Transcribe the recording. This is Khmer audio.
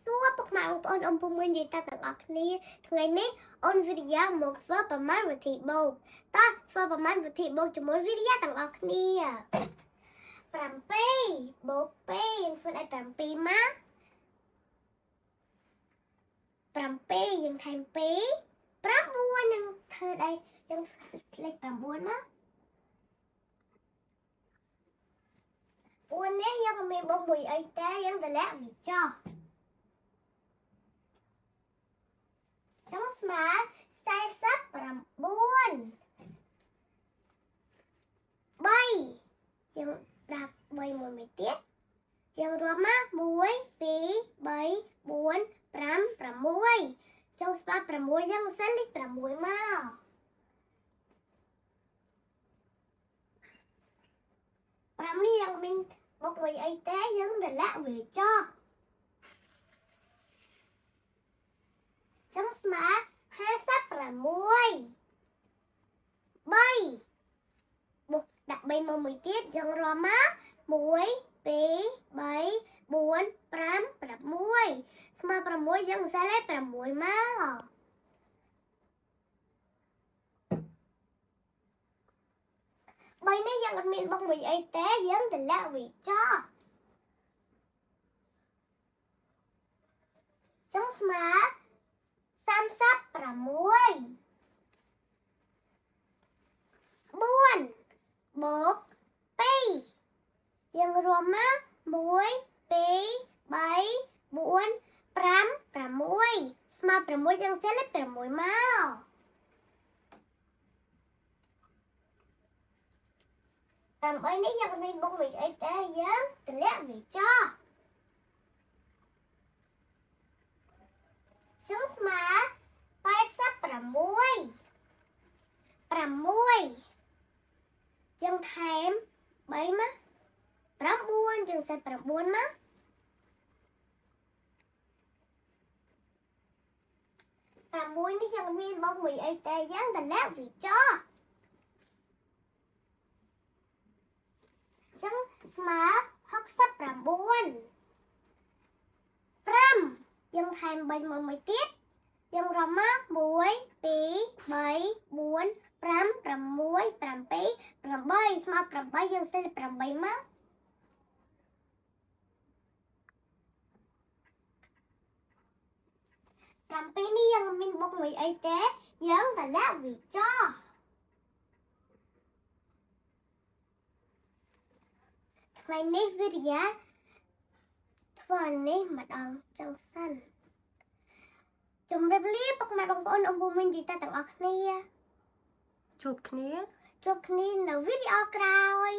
សួរពុកម៉ែបងប្អូនអំពុំមើលនិយាយតាទាំងអស់គ្នាថ្ងៃនេះអូនវិរិយាមកធ្វើប្រមាណវិធីបូកតើធ្វើប្រមាណវិធីបូកជាមួយវិរិយាទាំងអស់គ្នា7បូក2យើងធ្វើឲ្យ7មក7យើងថែម2 9យើងធ្វើឲ្យយើងលេខ9មក4នេះយើងមិនមានបូកមួយអីទេយើងតម្លាក់វាចោះចុងស្មើ49 3យើងដាក់3មួយទៀតយើងរាប់មក1 2 3 4 5 6ចុងស្មើ6យើងសិនលេខ6មក5នេះយើងមានបូកមួយអីទេយើងតម្លាក់វាចោះចុងស្មើ56 3បូកដាក់3មកមួយទៀតយើងរាប់មក1 2 3 4 5 6ស្មើ6យើងសិនលេខ6មក8នេះយើងអត់មានបូកមួយអីទេយើងតម្លាក់វាចោះចុងស្មើ36 4បូក2យើងរួមមក1 2 3 4 5 6ស្មើ6យើងសិនលេខ6មក8នេះយើងមានបូកមួយអីទេយើងតម្លាក់វាចោះចុងស្មើ86 យើងថែម3មក9យើងសេត9មក6នេះយើងមានបូកមួយអីទេយើងតម្លាក់វាចោះចឹងស្មើ69 5យើងថែម3មកមួយទៀតយើងរំមក1 2 3 4 5 6 7 8ស្មើ8យើងសេត8មក7នេះយើងមានបូកមួយអីទេយើងតម្លាក់វាចោះថ្ងៃនេះវិរិយាធ្វើនេះម្ដងចុងសិនជម្រាបលាពុកម៉ែបងប្អូនអំពុំមាននិយាយតាទាំងអស់គ្នាជួបគ្នានៅវីដេអូក្រោយ